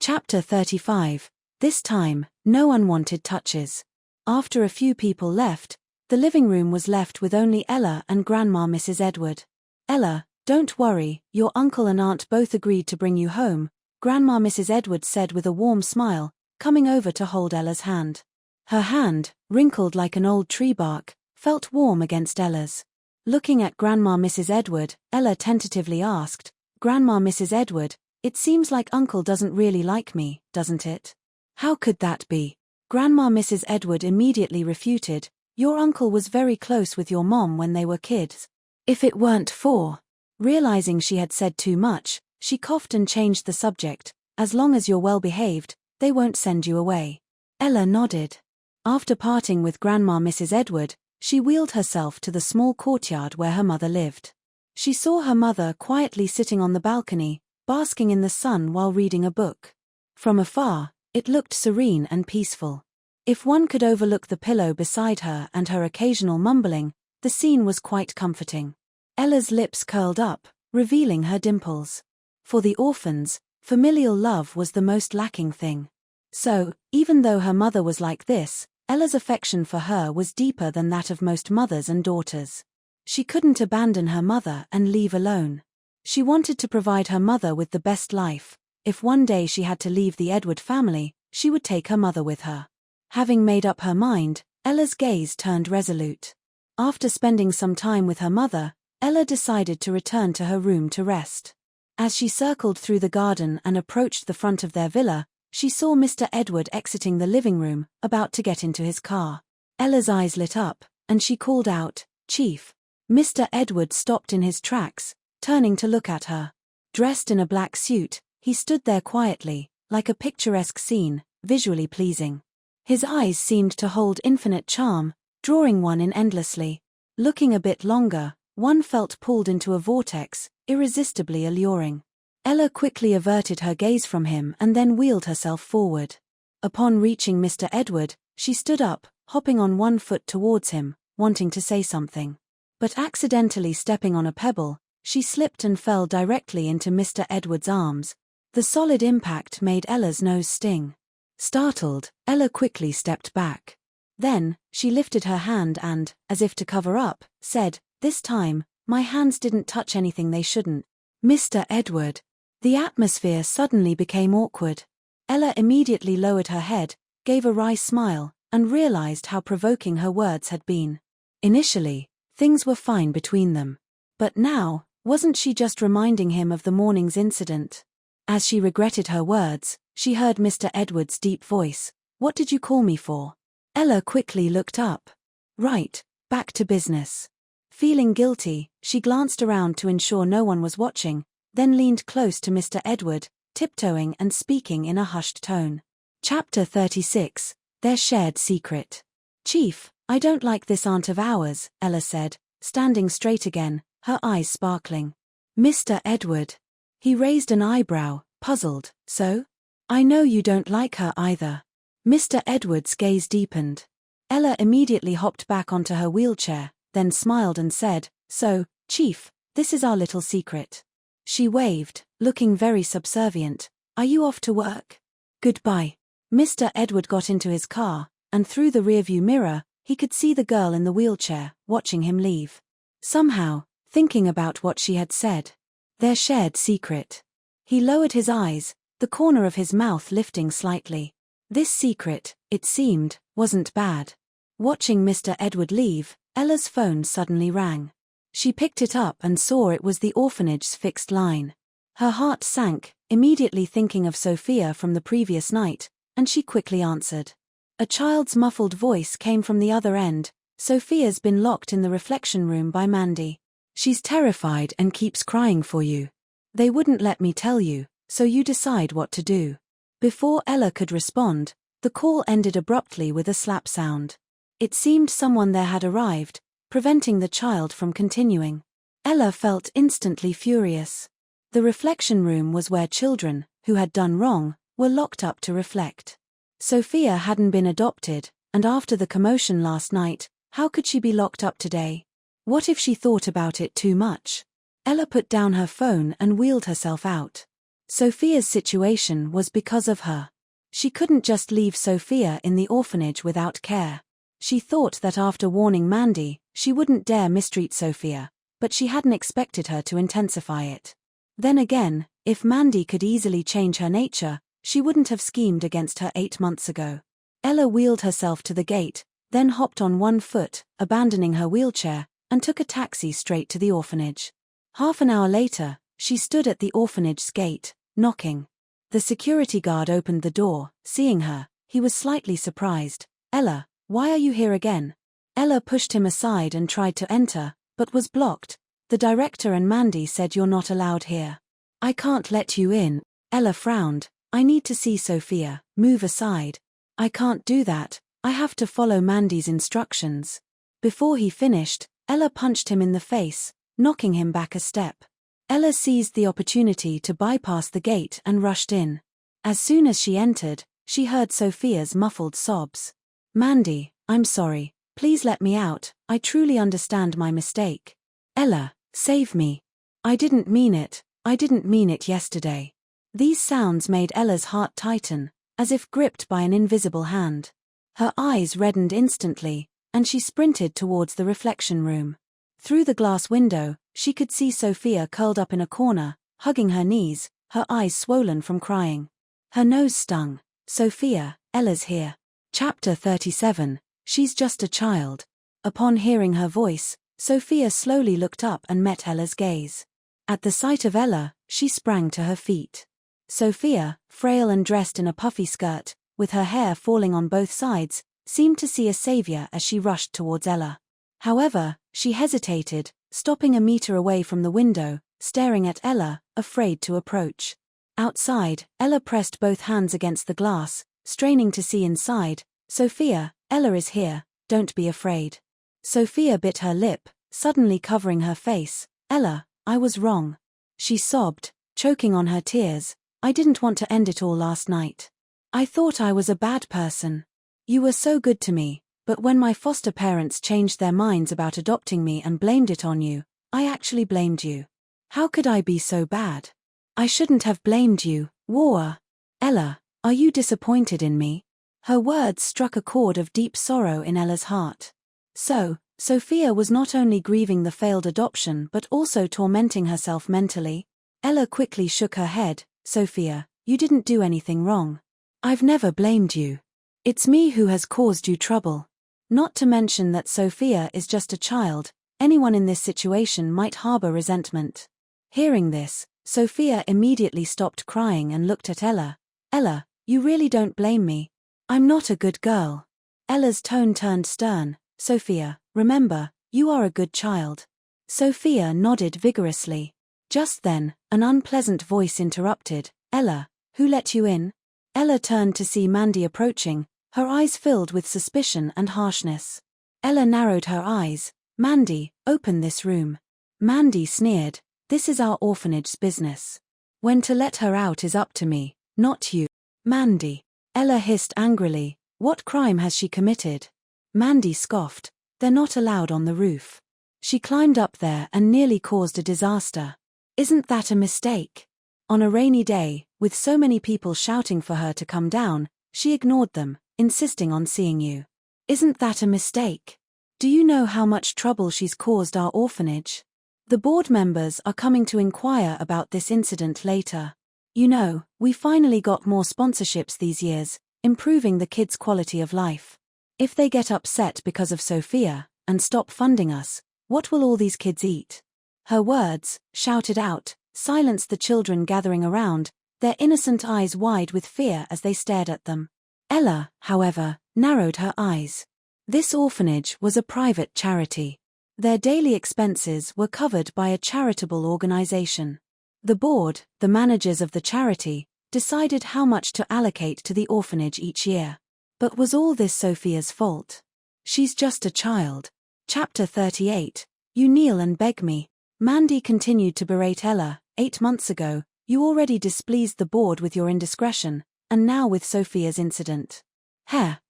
Chapter 35. This time, no unwanted touches. After a few people left, the living room was left with only Ella and Grandma Mrs. Edward. "Ella, don't worry, your uncle and aunt both agreed to bring you home," Grandma Mrs. Edward said with a warm smile, coming over to hold Ella's hand. Her hand, wrinkled like an old tree bark, felt warm against Ella's. Looking at Grandma Mrs. Edward, Ella tentatively asked, "Grandma Mrs. Edward, it seems like Uncle doesn't really like me, doesn't it?" "How could that be?" Grandma Mrs. Edward immediately refuted, "Your uncle was very close with your mom when they were kids. If it weren't for..." Realizing she had said too much, she coughed and changed the subject. "As long as you're well behaved, they won't send you away." Ella nodded. After parting with Grandma Mrs. Edward, she wheeled herself to the small courtyard where her mother lived. She saw her mother quietly sitting on the balcony, basking in the sun while reading a book. From afar, it looked serene and peaceful. If one could overlook the pillow beside her and her occasional mumbling, the scene was quite comforting. Ella's lips curled up, revealing her dimples. For the orphans, familial love was the most lacking thing. So, even though her mother was like this, Ella's affection for her was deeper than that of most mothers and daughters. She couldn't abandon her mother and leave alone. She wanted to provide her mother with the best life. If one day she had to leave the Edward family, she would take her mother with her. Having made up her mind, Ella's gaze turned resolute. After spending some time with her mother, Ella decided to return to her room to rest. As she circled through the garden and approached the front of their villa, she saw Mr. Edward exiting the living room, about to get into his car. Ella's eyes lit up, and she called out, "Chief." Mr. Edward stopped in his tracks, turning to look at her. Dressed in a black suit, he stood there quietly, like a picturesque scene, visually pleasing. His eyes seemed to hold infinite charm, drawing one in endlessly. Looking a bit longer, one felt pulled into a vortex, irresistibly alluring. Ella quickly averted her gaze from him and then wheeled herself forward. Upon reaching Mr. Edward, she stood up, hopping on one foot towards him, wanting to say something. But accidentally stepping on a pebble, she slipped and fell directly into Mr. Edward's arms. The solid impact made Ella's nose sting. Startled, Ella quickly stepped back. Then, she lifted her hand and, as if to cover up, said, "This time, my hands didn't touch anything they shouldn't." "Mr. Edward." The atmosphere suddenly became awkward. Ella immediately lowered her head, gave a wry smile, and realized how provoking her words had been. Initially, things were fine between them. But now, wasn't she just reminding him of the morning's incident? As she regretted her words, she heard Mr. Edward's deep voice. "What did you call me for?" Ella quickly looked up. Right, back to business. Feeling guilty, she glanced around to ensure no one was watching, then leaned close to Mr. Edward, tiptoeing and speaking in a hushed tone. Chapter 36. Their Shared Secret. "Chief, I don't like this aunt of ours," Ella said, standing straight again, her eyes sparkling. "Mr. Edward." He raised an eyebrow, puzzled. "So? I know you don't like her either." Mr. Edward's gaze deepened. Ella immediately hopped back onto her wheelchair, then smiled and said, "So, Chief, this is our little secret." She waved, looking very subservient. "Are you off to work?" "Goodbye." Mr. Edward got into his car, and through the rearview mirror, he could see the girl in the wheelchair, watching him leave. Somehow, thinking about what she had said. Their shared secret. He lowered his eyes, the corner of his mouth lifting slightly. This secret, it seemed, wasn't bad. Watching Mr. Edward leave, Ella's phone suddenly rang. She picked it up and saw it was the orphanage's fixed line. Her heart sank, immediately thinking of Sophia from the previous night, and she quickly answered. A child's muffled voice came from the other end. "Sophia's been locked in the reflection room by Mandy. She's terrified and keeps crying for you. They wouldn't let me tell you, so you decide what to do." Before Ella could respond, the call ended abruptly with a slap sound. It seemed someone there had arrived, preventing the child from continuing. Ella felt instantly furious. The reflection room was where children, who had done wrong, were locked up to reflect. Sophia hadn't been adopted, and after the commotion last night, how could she be locked up today? What if she thought about it too much? Ella put down her phone and wheeled herself out. Sophia's situation was because of her. She couldn't just leave Sophia in the orphanage without care. She thought that after warning Mandy, she wouldn't dare mistreat Sophia, but she hadn't expected her to intensify it. Then again, if Mandy could easily change her nature, she wouldn't have schemed against her 8 months ago. Ella wheeled herself to the gate, then hopped on one foot, abandoning her wheelchair, and took a taxi straight to the orphanage. Half an hour later, she stood at the orphanage's gate, knocking. The security guard opened the door. Seeing her, he was slightly surprised. "Ella, why are you here again?" Ella pushed him aside and tried to enter, but was blocked. "The director and Mandy said you're not allowed here." "I can't let you in." Ella frowned. "I need to see Sophia. Move aside." "I can't do that. I have to follow Mandy's instructions." Before he finished, Ella punched him in the face, knocking him back a step. Ella seized the opportunity to bypass the gate and rushed in. As soon as she entered, she heard Sophia's muffled sobs. "Mandy, I'm sorry. Please let me out. I truly understand my mistake." "Ella, save me. I didn't mean it. I didn't mean it yesterday." These sounds made Ella's heart tighten, as if gripped by an invisible hand. Her eyes reddened instantly, and she sprinted towards the reflection room. Through the glass window, she could see Sophia curled up in a corner, hugging her knees, her eyes swollen from crying. Her nose stung. "Sophia, Ella's here." Chapter 37, She's Just a Child. Upon hearing her voice, Sophia slowly looked up and met Ella's gaze. At the sight of Ella, she sprang to her feet. Sophia, frail and dressed in a puffy skirt, with her hair falling on both sides, seemed to see a savior as she rushed towards Ella. However, she hesitated, stopping a meter away from the window, staring at Ella, afraid to approach. Outside, Ella pressed both hands against the glass, straining to see inside. "Sophia, Ella is here, don't be afraid." Sophia bit her lip, suddenly covering her face. "Ella, I was wrong." She sobbed, choking on her tears. "I didn't want to end it all last night. I thought I was a bad person. You were so good to me, but when my foster parents changed their minds about adopting me and blamed it on you, I actually blamed you. How could I be so bad? I shouldn't have blamed you, War. Ella, are you disappointed in me?" Her words struck a chord of deep sorrow in Ella's heart. So, Sophia was not only grieving the failed adoption but also tormenting herself mentally. Ella quickly shook her head. "Sophia, you didn't do anything wrong. I've never blamed you. It's me who has caused you trouble." Not to mention that Sophia is just a child, anyone in this situation might harbor resentment. Hearing this, Sophia immediately stopped crying and looked at Ella. "Ella, you really don't blame me. I'm not a good girl." Ella's tone turned stern. "Sophia, remember, you are a good child." Sophia nodded vigorously. Just then, an unpleasant voice interrupted. "Ella, who let you in?" Ella turned to see Mandy approaching, her eyes filled with suspicion and harshness. Ella narrowed her eyes. "Mandy, open this room." Mandy sneered. "This is our orphanage's business. When to let her out is up to me, not you." "Mandy." Ella hissed angrily. "What crime has she committed?" Mandy scoffed. "They're not allowed on the roof. She climbed up there and nearly caused a disaster. Isn't that a mistake?" On a rainy day, with so many people shouting for her to come down, she ignored them, insisting on seeing you. "Isn't that a mistake? Do you know how much trouble she's caused our orphanage? The board members are coming to inquire about this incident later. You know, we finally got more sponsorships these years, improving the kids' quality of life. If they get upset because of Sophia, and stop funding us, what will all these kids eat?" Her words, shouted out, silenced the children gathering around, their innocent eyes wide with fear as they stared at them. Ella, however, narrowed her eyes. This orphanage was a private charity. Their daily expenses were covered by a charitable organization. The board, the managers of the charity, decided how much to allocate to the orphanage each year. But was all this Sophia's fault? She's just a child. Chapter 38, You Kneel and Beg Me. Mandy continued to berate Ella. 8 months ago, you already displeased the board with your indiscretion, and now with Sophia's incident.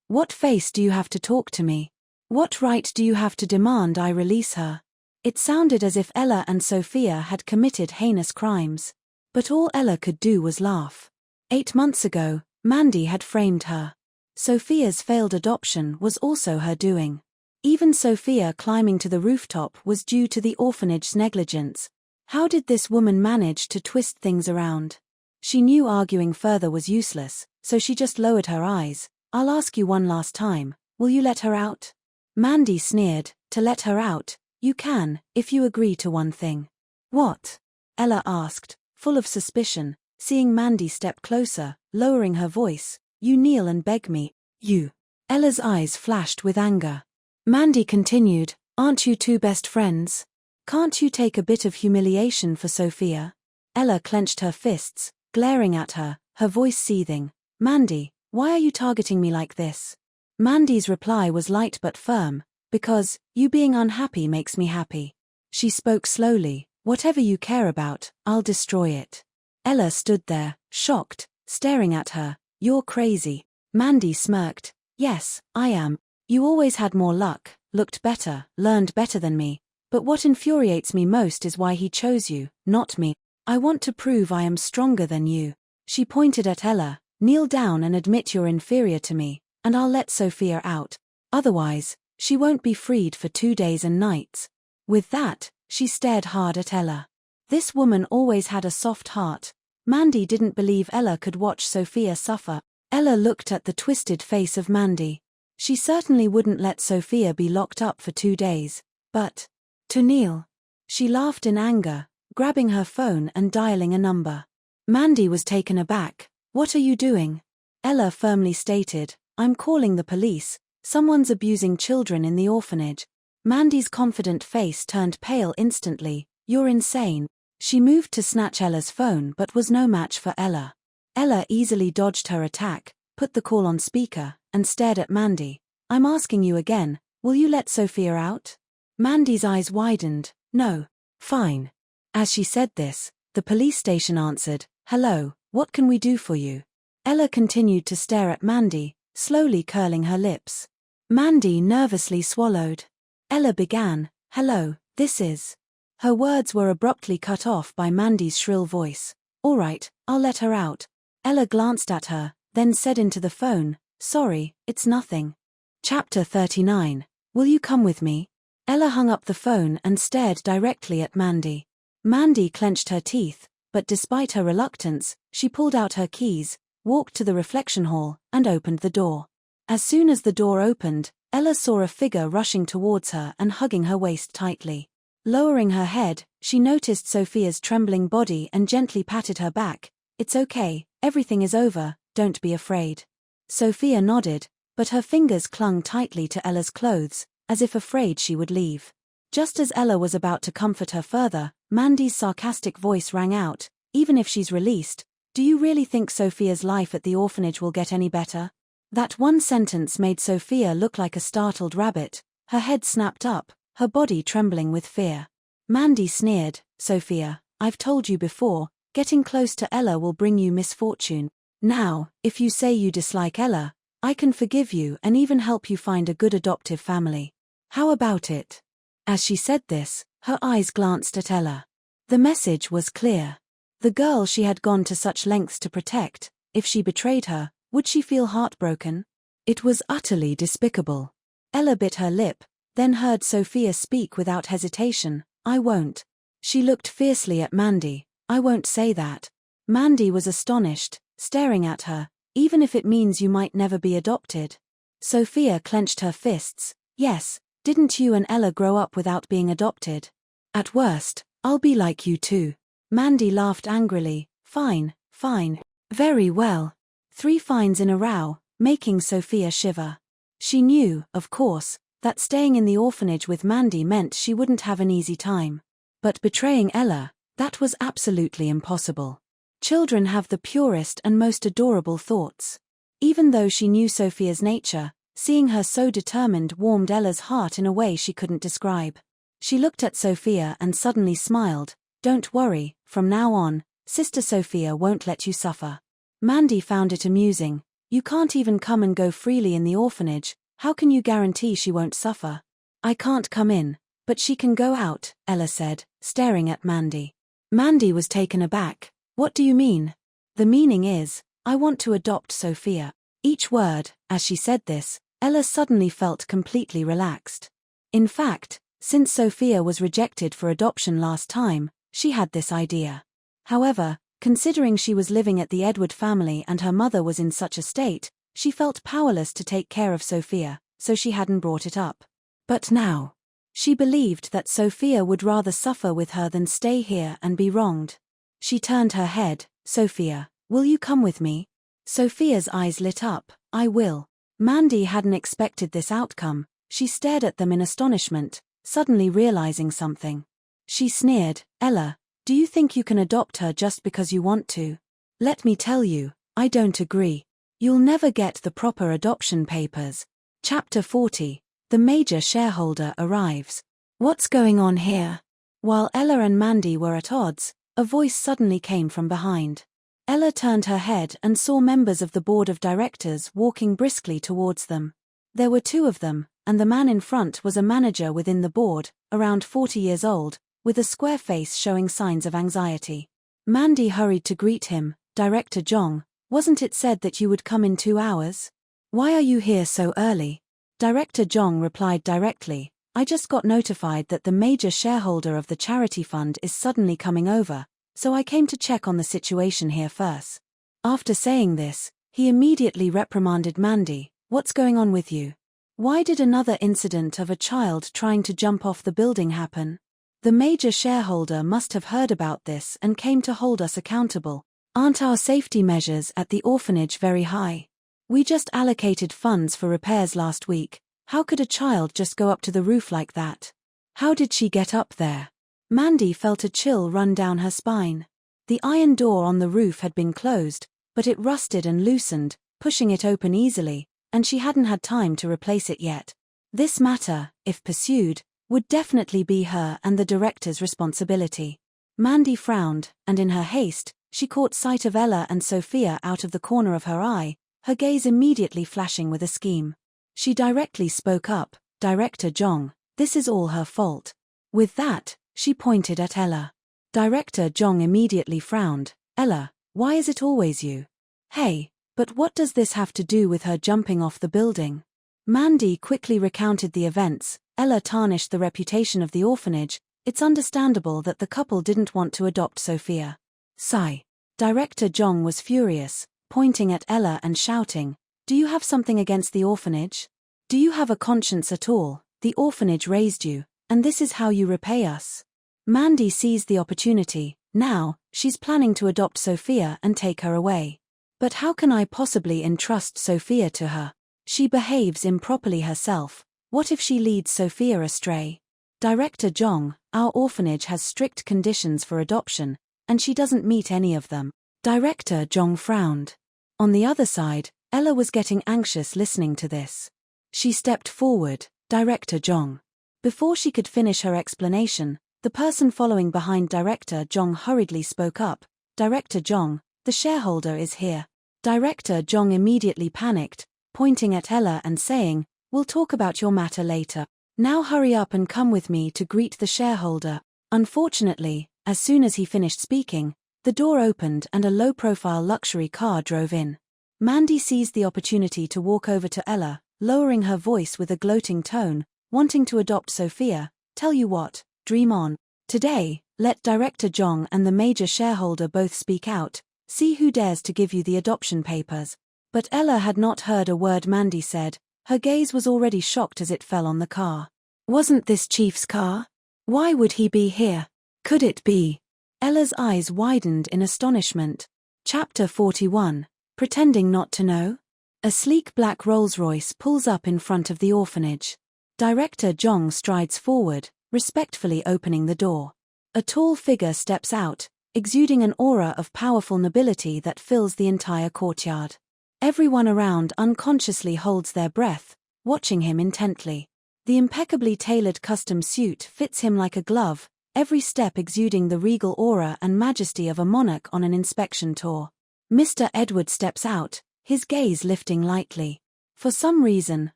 What face do you have to talk to me? What right do you have to demand I release her?" It sounded as if Ella and Sophia had committed heinous crimes. But all Ella could do was laugh. 8 months ago, Mandy had framed her. Sophia's failed adoption was also her doing. Even Sophia climbing to the rooftop was due to the orphanage's negligence. How did this woman manage to twist things around? She knew arguing further was useless, so she just lowered her eyes. I'll ask you one last time, will you let her out? Mandy sneered. To let her out, you can, if you agree to one thing. What? Ella asked, full of suspicion, seeing Mandy step closer, lowering her voice. You kneel and beg me. You. Ella's eyes flashed with anger. Mandy continued, aren't you two best friends? Can't you take a bit of humiliation for Sophia? Ella clenched her fists, glaring at her, her voice seething. Mandy, why are you targeting me like this? Mandy's reply was light but firm. Because, you being unhappy makes me happy. She spoke slowly. Whatever you care about, I'll destroy it. Ella stood there, shocked, staring at her. You're crazy. Mandy smirked. Yes, I am. You always had more luck, looked better, learned better than me. But what infuriates me most is why he chose you, not me. I want to prove I am stronger than you. She pointed at Ella. Kneel down and admit you're inferior to me, and I'll let Sophia out. Otherwise, she won't be freed for 2 days and nights. With that, she stared hard at Ella. This woman always had a soft heart. Mandy didn't believe Ella could watch Sophia suffer. Ella looked at the twisted face of Mandy. She certainly wouldn't let Sophia be locked up for 2 days. But, to kneel. She laughed in anger, grabbing her phone and dialing a number. Mandy was taken aback. What are you doing? Ella firmly stated, I'm calling the police. Someone's abusing children in the orphanage. Mandy's confident face turned pale instantly. You're insane. She moved to snatch Ella's phone but was no match for Ella. Ella easily dodged her attack, put the call on speaker, and stared at Mandy. I'm asking you again, will you let Sophia out? Mandy's eyes widened. No. Fine. As she said this, the police station answered, hello, what can we do for you? Ella continued to stare at Mandy, slowly curling her lips. Mandy nervously swallowed. Ella began, hello, this is. Her words were abruptly cut off by Mandy's shrill voice. All right, I'll let her out. Ella glanced at her, then said into the phone, sorry, it's nothing. Chapter 39. Will you come with me? Ella hung up the phone and stared directly at Mandy. Mandy clenched her teeth, but despite her reluctance, she pulled out her keys, walked to the reflection hall, and opened the door. As soon as the door opened, Ella saw a figure rushing towards her and hugging her waist tightly. Lowering her head, she noticed Sophia's trembling body and gently patted her back. It's okay, everything is over, don't be afraid. Sophia nodded, but her fingers clung tightly to Ella's clothes, as if afraid she would leave. Just as Ella was about to comfort her further, Mandy's sarcastic voice rang out, even if she's released, do you really think Sophia's life at the orphanage will get any better? That one sentence made Sophia look like a startled rabbit. Her head snapped up, her body trembling with fear. Mandy sneered, Sophia, I've told you before, getting close to Ella will bring you misfortune. Now, if you say you dislike Ella, I can forgive you and even help you find a good adoptive family. How about it? As she said this, her eyes glanced at Ella. The message was clear. The girl she had gone to such lengths to protect, if she betrayed her, would she feel heartbroken? It was utterly despicable. Ella bit her lip, then heard Sophia speak without hesitation, I won't. She looked fiercely at Mandy, I won't say that. Mandy was astonished, staring at her, even if it means you might never be adopted. Sophia clenched her fists, yes, didn't you and Ella grow up without being adopted? At worst, I'll be like you too. Mandy laughed angrily, fine, fine. Very well. 3 fines in a row, making Sophia shiver. She knew, of course, that staying in the orphanage with Mandy meant she wouldn't have an easy time. But betraying Ella, that was absolutely impossible. Children have the purest and most adorable thoughts. Even though she knew Sophia's nature, seeing her so determined warmed Ella's heart in a way she couldn't describe. She looked at Sophia and suddenly smiled. Don't worry, from now on, Sister Sophia won't let you suffer. Mandy found it amusing. You can't even come and go freely in the orphanage, how can you guarantee she won't suffer? I can't come in, but she can go out, Ella said, staring at Mandy. Mandy was taken aback. What do you mean? The meaning is, I want to adopt Sophia. Each word, as she said this, Ella suddenly felt completely relaxed. In fact, since Sophia was rejected for adoption last time, she had this idea. However, considering she was living at the Edward family and her mother was in such a state, she felt powerless to take care of Sophia, so she hadn't brought it up. But now, she believed that Sophia would rather suffer with her than stay here and be wronged. She turned her head. Sophia, will you come with me? Sophia's eyes lit up. I will. Mandy hadn't expected this outcome. She stared at them in astonishment, suddenly realizing something. She sneered, Ella, do you think you can adopt her just because you want to? Let me tell you, I don't agree. You'll never get the proper adoption papers. Chapter 40. The major shareholder arrives. What's going on here? While Ella and Mandy were at odds, a voice suddenly came from behind. Ella turned her head and saw members of the board of directors walking briskly towards them. There were 2 of them, and the man in front was a manager within the board, around 40 years old, with a square face showing signs of anxiety. Mandy hurried to greet him. Director Jong, wasn't it said that you would come in 2 hours? Why are you here so early? Director Jong replied directly, I just got notified that the major shareholder of the charity fund is suddenly coming over, so I came to check on the situation here first. After saying this, he immediately reprimanded Mandy. What's going on with you? Why did another incident of a child trying to jump off the building happen? The major shareholder must have heard about this and came to hold us accountable. Aren't our safety measures at the orphanage very high? We just allocated funds for repairs last week. How could a child just go up to the roof like that? How did she get up there? Mandy felt a chill run down her spine. The iron door on the roof had been closed, but it rusted and loosened, pushing it open easily, and she hadn't had time to replace it yet. This matter, if pursued, would definitely be her and the director's responsibility. Mandy frowned, and in her haste, she caught sight of Ella and Sophia out of the corner of her eye, her gaze immediately flashing with a scheme. She directly spoke up, Director Jong, this is all her fault. With that, she pointed at Ella. Director Jong immediately frowned. Ella, why is it always you? Hey, but what does this have to do with her jumping off the building? Mandy quickly recounted the events. Ella tarnished the reputation of the orphanage. It's understandable that the couple didn't want to adopt Sophia. Sigh. Director Jong was furious, pointing at Ella and shouting, do you have something against the orphanage? Do you have a conscience at all? The orphanage raised you, and this is how you repay us. Mandy seized the opportunity. Now, she's planning to adopt Sophia and take her away. But how can I possibly entrust Sophia to her? She behaves improperly herself. What if she leads Sophia astray? Director Jong, our orphanage has strict conditions for adoption, and she doesn't meet any of them. Director Jong frowned. On the other side, Ella was getting anxious listening to this. She stepped forward. Director Jong. Before she could finish her explanation, the person following behind Director Jong hurriedly spoke up. Director Jong, the shareholder is here. Director Jong immediately panicked, pointing at Ella and saying, we'll talk about your matter later. Now hurry up and come with me to greet the shareholder. Unfortunately, as soon as he finished speaking, the door opened and a low-profile luxury car drove in. Mandy seized the opportunity to walk over to Ella, lowering her voice with a gloating tone, wanting to adopt Sophia. Tell you what, dream on. Today, let Director Jong and the major shareholder both speak out. See who dares to give you the adoption papers. But Ella had not heard a word Mandy said. Her gaze was already shocked as it fell on the car. Wasn't this Chief's car? Why would he be here? Could it be? Ella's eyes widened in astonishment. Chapter 41. Pretending not to know? A sleek black Rolls-Royce pulls up in front of the orphanage. Director Jong strides forward, respectfully opening the door. A tall figure steps out, exuding an aura of powerful nobility that fills the entire courtyard. Everyone around unconsciously holds their breath, watching him intently. The impeccably tailored custom suit fits him like a glove, every step exuding the regal aura and majesty of a monarch on an inspection tour. Mr. Edward steps out, his gaze lifting lightly. For some reason,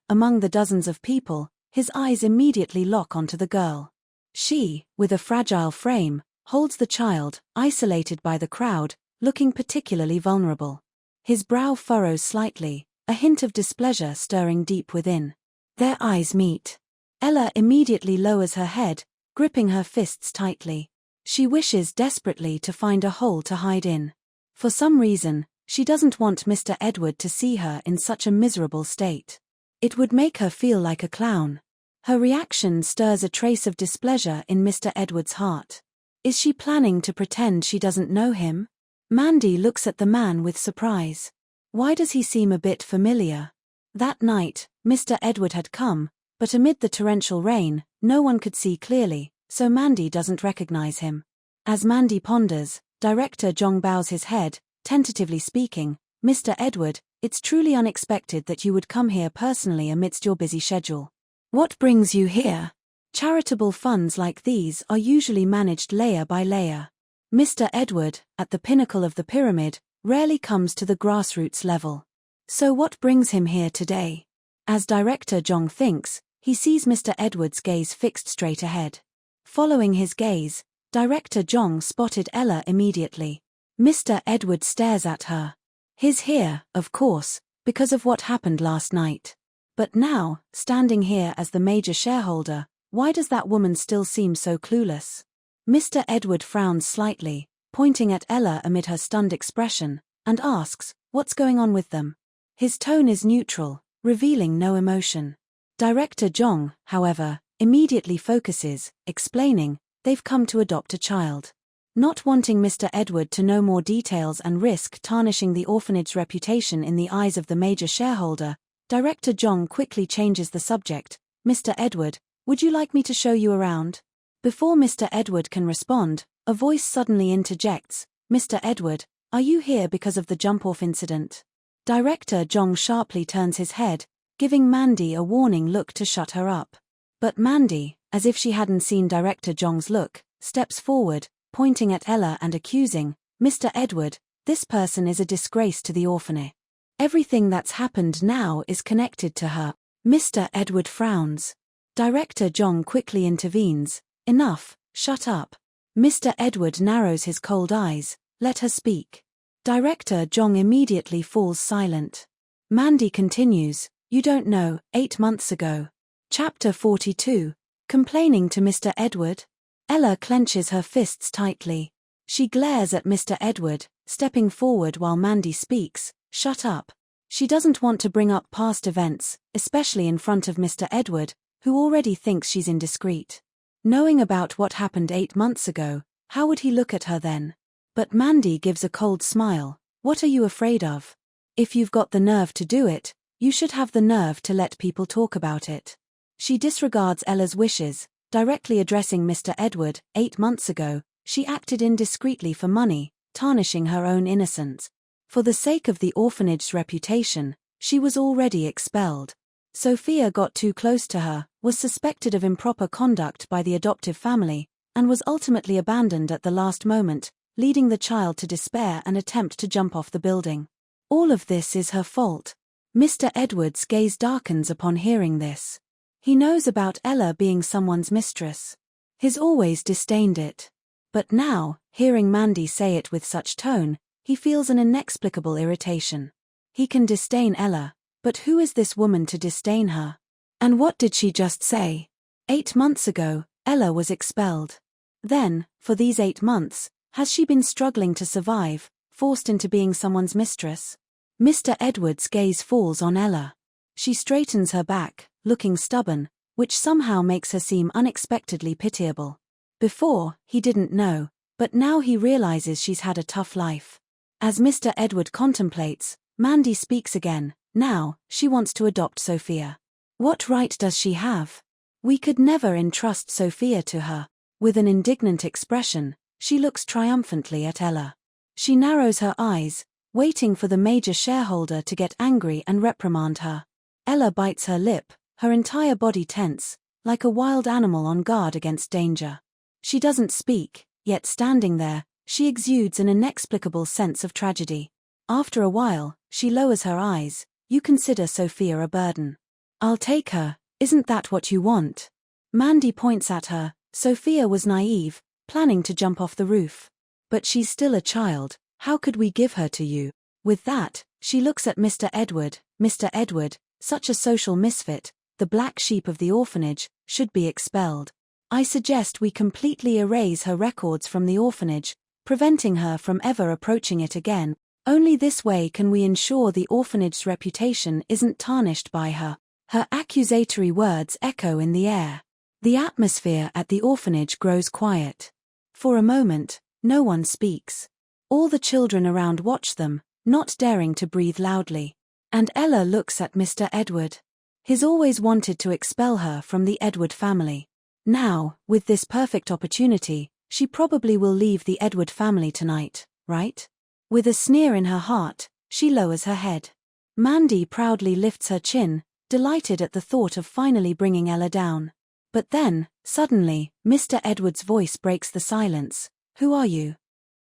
among the dozens of people, his eyes immediately lock onto the girl. She, with a fragile frame, holds the child, isolated by the crowd, looking particularly vulnerable. His brow furrows slightly, a hint of displeasure stirring deep within. Their eyes meet. Ella immediately lowers her head, gripping her fists tightly. She wishes desperately to find a hole to hide in. For some reason, she doesn't want Mr. Edward to see her in such a miserable state. It would make her feel like a clown. Her reaction stirs a trace of displeasure in Mr. Edward's heart. Is she planning to pretend she doesn't know him? Mandy looks at the man with surprise. Why does he seem a bit familiar? That night, Mr. Edward had come, but amid the torrential rain, no one could see clearly, so Mandy doesn't recognize him. As Mandy ponders, Director Jong bows his head, tentatively speaking, "Mr. Edward, it's truly unexpected that you would come here personally amidst your busy schedule. What brings you here?" Charitable funds like these are usually managed layer by layer. Mr. Edward, at the pinnacle of the pyramid, rarely comes to the grassroots level. So what brings him here today? As Director Jong thinks, he sees Mr. Edward's gaze fixed straight ahead. Following his gaze, Director Jong spotted Ella immediately. Mr. Edward stares at her. He's here, of course, because of what happened last night. But now, standing here as the major shareholder, why does that woman still seem so clueless? Mr. Edward frowns slightly, pointing at Ella amid her stunned expression, and asks, "What's going on with them?" His tone is neutral, revealing no emotion. Director Jong, however, immediately focuses, explaining, "They've come to adopt a child." Not wanting Mr. Edward to know more details and risk tarnishing the orphanage's reputation in the eyes of the major shareholder, Director Jong quickly changes the subject. "Mr. Edward, would you like me to show you around?" Before Mr. Edward can respond, a voice suddenly interjects, "Mr. Edward, are you here because of the jump-off incident?" Director Jong sharply turns his head, giving Mandy a warning look to shut her up. But Mandy, as if she hadn't seen Director Jong's look, steps forward, pointing at Ella and accusing, "Mr. Edward, this person is a disgrace to the orphanage. Everything that's happened now is connected to her." Mr. Edward frowns. Director Jong quickly intervenes, "Enough, shut up." Mr. Edward narrows his cold eyes, "Let her speak." Director Jong immediately falls silent. Mandy continues, "You don't know, 8 months ago." Chapter 42, Complaining to Mr. Edward. Ella clenches her fists tightly. She glares at Mr. Edward, stepping forward while Mandy speaks, "Shut up." She doesn't want to bring up past events, especially in front of Mr. Edward, who already thinks she's indiscreet. Knowing about what happened 8 months ago, how would he look at her then? But Mandy gives a cold smile. "What are you afraid of? If you've got the nerve to do it, you should have the nerve to let people talk about it." She disregards Ella's wishes, directly addressing Mr. Edward. 8 months ago, she acted indiscreetly for money, tarnishing her own innocence. For the sake of the orphanage's reputation, she was already expelled. Sophia got too close to her, was suspected of improper conduct by the adoptive family, and was ultimately abandoned at the last moment, leading the child to despair and attempt to jump off the building. All of this is her fault. Mr. Edward's gaze darkens upon hearing this. He knows about Ella being someone's mistress. He's always disdained it. But now, hearing Mandy say it with such tone, he feels an inexplicable irritation. He can disdain Ella, but who is this woman to disdain her? And what did she just say? 8 months ago, Ella was expelled. Then, for these 8 months, has she been struggling to survive, forced into being someone's mistress? Mr. Edward's gaze falls on Ella. She straightens her back, looking stubborn, which somehow makes her seem unexpectedly pitiable. Before, he didn't know, but now he realizes she's had a tough life. As Mr. Edward contemplates, Mandy speaks again. Now, she wants to adopt Sophia. What right does she have? We could never entrust Sophia to her. With an indignant expression, she looks triumphantly at Ella. She narrows her eyes, waiting for the major shareholder to get angry and reprimand her. Ella bites her lip, her entire body tense, like a wild animal on guard against danger. She doesn't speak, yet standing there, she exudes an inexplicable sense of tragedy. After a while, she lowers her eyes. "You consider Sophia a burden. I'll take her, isn't that what you want?" Mandy points at her. Sophia was naive, planning to jump off the roof. But she's still a child, How could we give her to you? With that, she looks at Mr. Edward. Mr. Edward, such a social misfit, the black sheep of the orphanage, should be expelled. I suggest we completely erase her records from the orphanage, preventing her from ever approaching it again. Only this way can we ensure the orphanage's reputation isn't tarnished by her. Her accusatory words echo in the air. The atmosphere at the orphanage grows quiet. For a moment, no one speaks. All the children around watch them, not daring to breathe loudly. And Ella looks at Mr. Edward. He's always wanted to expel her from the Edward family. Now, with this perfect opportunity, she probably will leave the Edward family tonight, right? With a sneer in her heart, she lowers her head. Mandy proudly lifts her chin, delighted at the thought of finally bringing Ella down. But then, suddenly, Mr. Edward's voice breaks the silence. Who are you?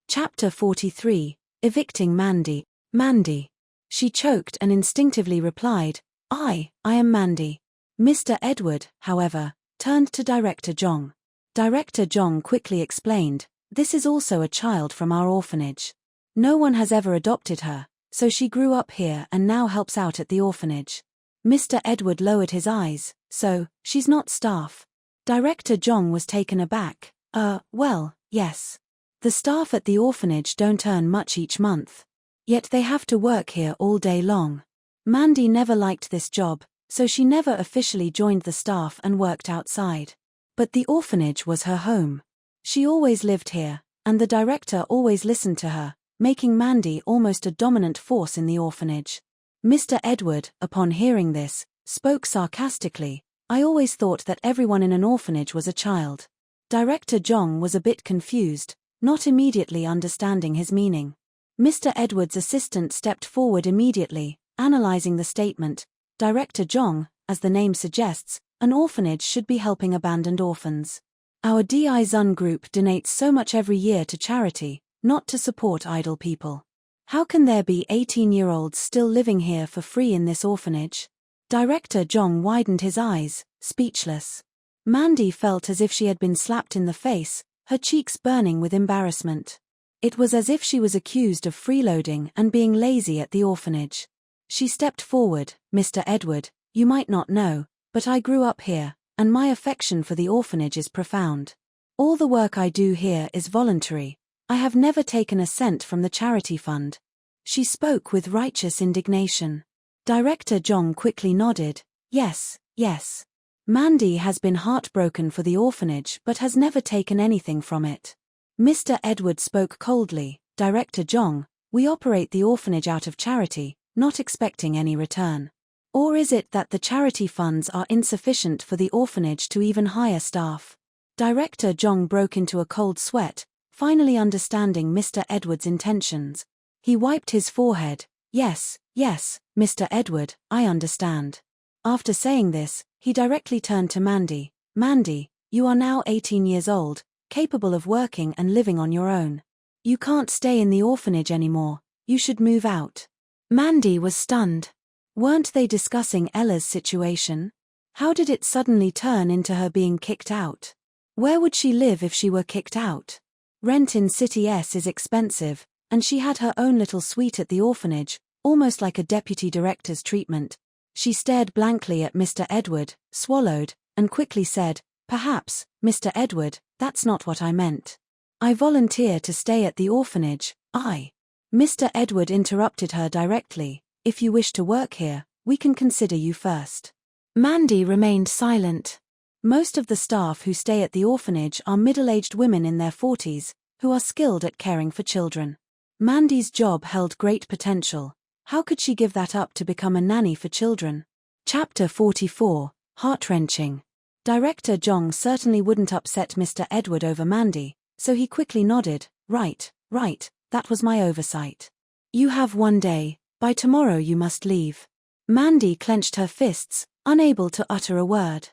Chapter 43, Evicting Mandy. Mandy. She choked and instinctively replied, I am Mandy. Mr. Edward, however, turned to Director Jong. Director Jong quickly explained, this is also a child from our orphanage. No one has ever adopted her, so she grew up here and now helps out at the orphanage. Mr. Edward lowered his eyes, so, she's not staff. Director Jong was taken aback. Well, yes. The staff at the orphanage don't earn much each month. Yet they have to work here all day long. Mandy never liked this job, so she never officially joined the staff and worked outside. But the orphanage was her home. She always lived here, and the director always listened to her, making Mandy almost a dominant force in the orphanage. Mr. Edward, upon hearing this, spoke sarcastically, I always thought that everyone in an orphanage was a child. Director Jong was a bit confused, not immediately understanding his meaning. Mr. Edward's assistant stepped forward immediately, analyzing the statement. Director Jong, as the name suggests, an orphanage should be helping abandoned orphans. Our DI Zun group donates so much every year to charity, not to support idle people. How can there be 18-year-olds still living here for free in this orphanage? Director Jong widened his eyes, speechless. Mandy felt as if she had been slapped in the face, her cheeks burning with embarrassment. It was as if she was accused of freeloading and being lazy at the orphanage. She stepped forward, Mr. Edward, you might not know, but I grew up here, and my affection for the orphanage is profound. All the work I do here is voluntary. I have never taken a cent from the charity fund. She spoke with righteous indignation. Director Jong quickly nodded, yes. Mandy has been heartbroken for the orphanage but has never taken anything from it. Mr. Edward spoke coldly, Director Jong, we operate the orphanage out of charity, not expecting any return. Or is it that the charity funds are insufficient for the orphanage to even hire staff? Director Jong broke into a cold sweat, finally understanding Mr. Edward's intentions. He wiped his forehead. Yes, Mr. Edward, I understand. After saying this, he directly turned to Mandy. Mandy, you are now 18 years old, capable of working and living on your own. You can't stay in the orphanage anymore, you should move out. Mandy was stunned. Weren't they discussing Ella's situation? How did it suddenly turn into her being kicked out? Where would she live if she were kicked out? Rent in City S is expensive, and she had her own little suite at the orphanage, almost like a deputy director's treatment. She stared blankly at Mr. Edward, swallowed, and quickly said, perhaps, Mr. Edward, that's not what I meant. I volunteer to stay at the orphanage, Mr. Edward interrupted her directly, if you wish to work here, we can consider you first. Mandy remained silent. Most of the staff who stay at the orphanage are middle-aged women in their 40s, who are skilled at caring for children. Mandy's job held great potential. How could she give that up to become a nanny for children? Chapter 44, Heart-wrenching. Director Jong certainly wouldn't upset Mr. Edward over Mandy, so he quickly nodded, right, that was my oversight. You have one day, by tomorrow you must leave. Mandy clenched her fists, unable to utter a word.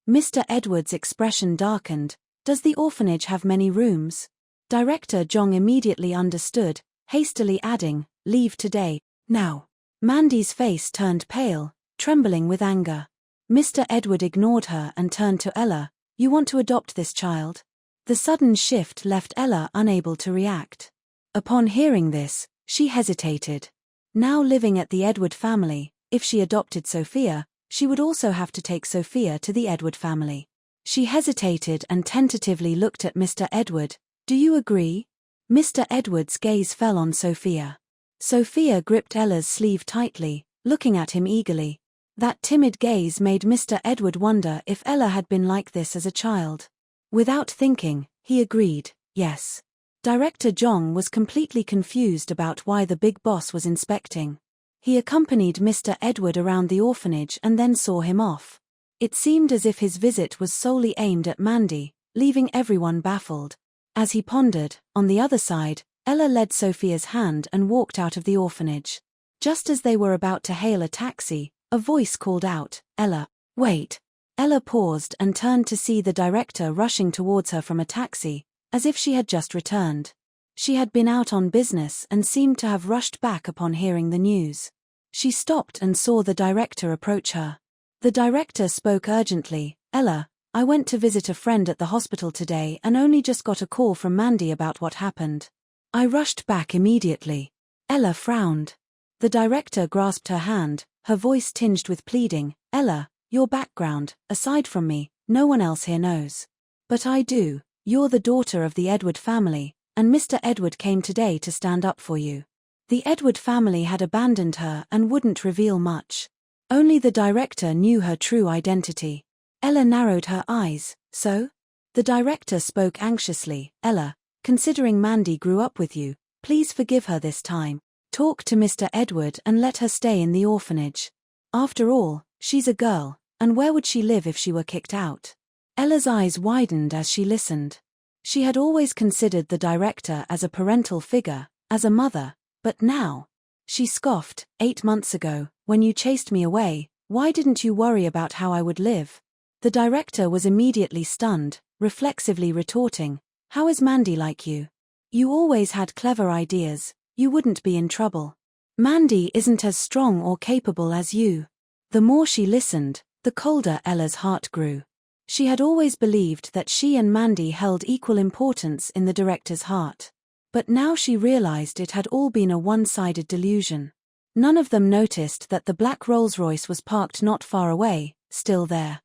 Mr. Edward's expression darkened. Does the orphanage have many rooms? Director Jong immediately understood, hastily adding, leave today, now. Mandy's face turned pale, trembling with anger. Mr. Edward ignored her and turned to Ella. You want to adopt this child? The sudden shift left Ella unable to react. Upon hearing this, she hesitated. Now living at the Edward family, if she adopted Sophia, she would also have to take Sophia to the Edward family. She hesitated and tentatively looked at Mr. Edward. Do you agree? Mr. Edward's gaze fell on Sophia. Sophia gripped Ella's sleeve tightly, looking at him eagerly. That timid gaze made Mr. Edward wonder if Ella had been like this as a child. Without thinking, he agreed, yes. Director Jong was completely confused about why the big boss was inspecting. He accompanied Mr. Edward around the orphanage and then saw him off. It seemed as if his visit was solely aimed at Mandy, leaving everyone baffled. As he pondered, on the other side, Ella led Sophia's hand and walked out of the orphanage. Just as they were about to hail a taxi, a voice called out, "Ella, wait." Ella paused and turned to see the director rushing towards her from a taxi, as if she had just returned. She had been out on business and seemed to have rushed back upon hearing the news. She stopped and saw the director approach her. The director spoke urgently, "Ella, I went to visit a friend at the hospital today and only just got a call from Mandy about what happened. I rushed back immediately." Ella frowned. The director grasped her hand, her voice tinged with pleading, "Ella, your background, aside from me, no one else here knows. But I do. You're the daughter of the Edward family, and Mr. Edward came today to stand up for you." The Edward family had abandoned her and wouldn't reveal much. Only the director knew her true identity. Ella narrowed her eyes. "So?" The director spoke anxiously, "Ella, considering Mandy grew up with you, please forgive her this time. Talk to Mr. Edward and let her stay in the orphanage. After all, she's a girl, and where would she live if she were kicked out?" Ella's eyes widened as she listened. She had always considered the director as a parental figure, as a mother, but now? She scoffed, 8 months ago, when you chased me away, why didn't you worry about how I would live?" The director was immediately stunned, reflexively retorting, "How is Mandy like you? You always had clever ideas, you wouldn't be in trouble. Mandy isn't as strong or capable as you." The more she listened, the colder Ella's heart grew. She had always believed that she and Mandy held equal importance in the director's heart. But now she realized it had all been a one-sided delusion. None of them noticed that the black Rolls-Royce was parked not far away, still there.